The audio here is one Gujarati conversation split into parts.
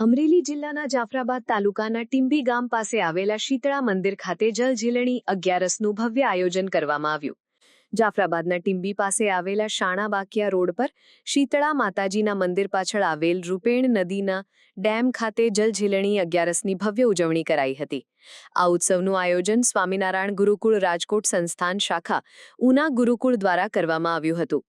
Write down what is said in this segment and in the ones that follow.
અમરેલી જિલ્લાના જાફરાબાદ તાલુકાના ટીંબી ગામ પાસે આવેલા શીતળા મંદિર ખાતે જલઝીલણી 11નું ભવ્ય આયોજન કરવામાં આવ્યું। જાફરાબાદના ટીંબી પાસે આવેલા શાણા બાકિયા રોડ પર શીતળા માતાજીના મંદિર પાછળ આવેલ રૂપેણ નદીના ડેમ ખાતે જલઝીલણી 11ની ભવ્ય ઉજવણી કરાઈ હતી। આ ઉત્સવનું આયોજન સ્વામિનારાયણ ગુરુકુળ રાજકોટ સંસ્થાન શાખા ઉના ગુરુકુળ દ્વારા કરવામાં આવ્યું હતું।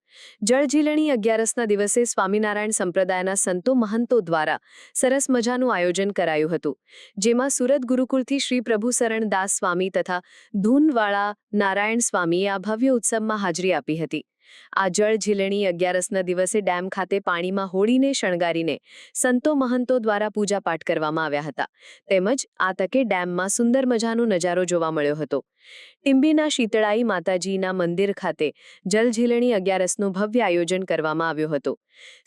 જળઝીલણી 11ના દિવસે સ્વામિનારાયણ સંપ્રદાયના સંતો મહંતો દ્વારા સરસ મજાનું આયોજન કરાયું હતું, જેમાં સુરત ગુરુકુળથી શ્રી પ્રભુસરણ દાસ સ્વામી તથા ધૂનવાળા નારાયણ સ્વામીએ આ ભવ્ય ઉત્સવમાં હાજરી આપી હતી। આ જળઝીલણી 11ના દિવસે ડેમ ખાતે પાણીમાં હોળીને શણગારીને સંતો મહંતો દ્વારા પૂજાપાઠ કરવામાં આવ્યા હતા, તેમજ આ તકે ડેમમાં સુંદર મજાનો નજારો જોવા મળ્યો હતો। ટીંબીના શીતળાઈ માતાજીના મંદિર ખાતે જલઝીલણી 11નું ભવ્ય આયોજન કરવામાં આવ્યું હતું।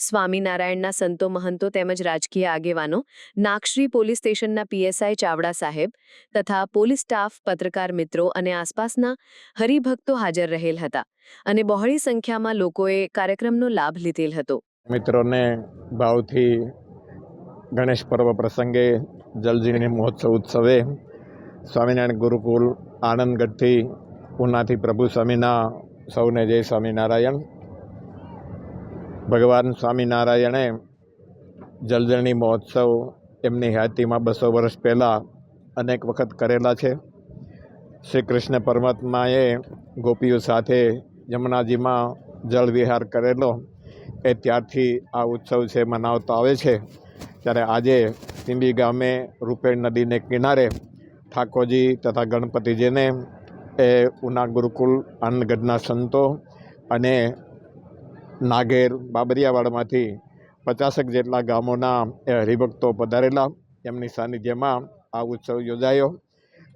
સ્વામિનારાયણના સંતો મહંતો તેમજ રાજકીય આગેવાનો, નાગશ્રી પોલીસ સ્ટેશનના પીએસઆઈ ચાવડા સાહેબ તથા પોલીસ સ્ટાફ, પત્રકાર મિત્રો અને આસપાસના હરિભક્તો હાજર રહેલ હતા અને બહોળી સંખ્યામાં લોકોએ કાર્યક્રમનો લાભ લીધેલ હતો। મિત્રોને ભાવથી ગણેશ પર્વ પ્રસંગે જલઝીલણી મહોત્સવ ઉત્સવે સ્વામિનારાયણ ગુરુકુલ આનંદગઢથી ઉનાથી પ્રભુ સ્વામીના સૌને જય સ્વામિનારાયણ। ભગવાન સ્વામિનારાયણે જલઝીલણી મહોત્સવ એમની હયાતીમાં 200 વર્ષ પહેલાં અનેક વખત કરેલા છે। શ્રી કૃષ્ણ પરમાત્માએ ગોપીઓ સાથે યમુનાજીમાં જળ વિહાર કરેલો એ ત્યારથી આ ઉત્સવ છે મનાવતો આવે છે। ત્યારે આજે ટીંબી ગામે રૂપેણ નદીને કિનારે ઠાકોરજી તથા ગણપતિજીને એ ઉના ગુરુકુલ આનંદગઢના સંતો અને નાગેર બાબરિયાવાડમાંથી 50 જેટલા ગામોના હરિભક્તો પધારેલા, એમની સાનિધ્યમાં આ ઉત્સવ યોજાયો।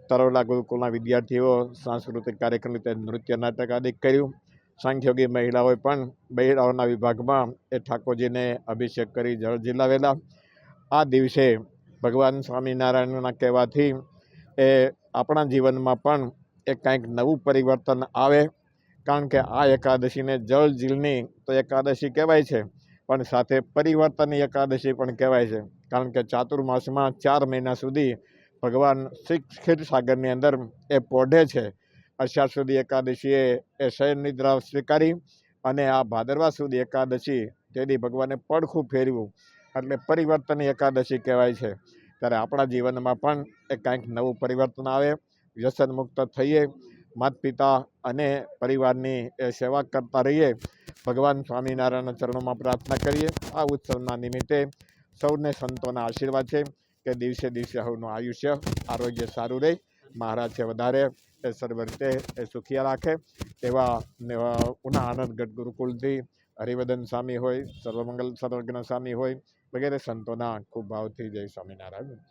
તરોલા ગુરુકુલના વિદ્યાર્થીઓ સાંસ્કૃતિક કાર્યક્રમ રીતે નૃત્ય નાટક આદિ કર્યું। સાંખ્યોગી મહિલાઓએ પણ બહેરાઓના વિભાગમાં એ ઠાકોરજીને અભિષેક કરી જળ ઝીલાવેલા। આ દિવસે ભગવાન સ્વામિનારાયણના કહેવાથી એ આપણા જીવનમાં પણ એ કંઈક નવું પરિવર્તન આવે, કારણ કે આ એકાદશીને જળ ઝીલની તો એકાદશી કહેવાય છે, પણ સાથે પરિવર્તનની એકાદશી પણ કહેવાય છે, કારણ કે ચાતુર્માસમાં 4 મહિના સુધી ભગવાન ક્ષીરસાગરની અંદર એ પોઢે છે। અષાઢ સુધી એકાદશીએ એ શયન નિદ્રા સ્વીકારી અને આ ભાદરવા સુધી એકાદશી તેથી ભગવાને પડખું ફેરવ્યું, એટલે પરિવર્તનની એકાદશી કહેવાય છે। ત્યારે આપણા જીવનમાં પણ એ કંઈક નવું પરિવર્તન આવે, વ્યસન મુક્ત થઈએ, માતા પિતા અને પરિવારની એ સેવા કરતા રહીએ, ભગવાન સ્વામિનારાયણના ચરણોમાં પ્રાર્થના કરીએ। આ ઉત્સવના નિમિત્તે સૌને સંતોના આશીર્વાદ છે કે દિવસે દિવસે સૌનું આયુષ્ય આરોગ્ય સારું રહે, મહારાજ છે વધારે એ સર્વ રીતે એ સુખિયા રાખે, એવા ઉના આનંદગઢ ગુરુકુલથી હરિવર્ધન સ્વામી હોય, સર્વમંગલ સર્વજ્ઞ સ્વામી હોય વગેરે સંતોના ખૂબ ભાવથી જય સ્વામિનારાયણ।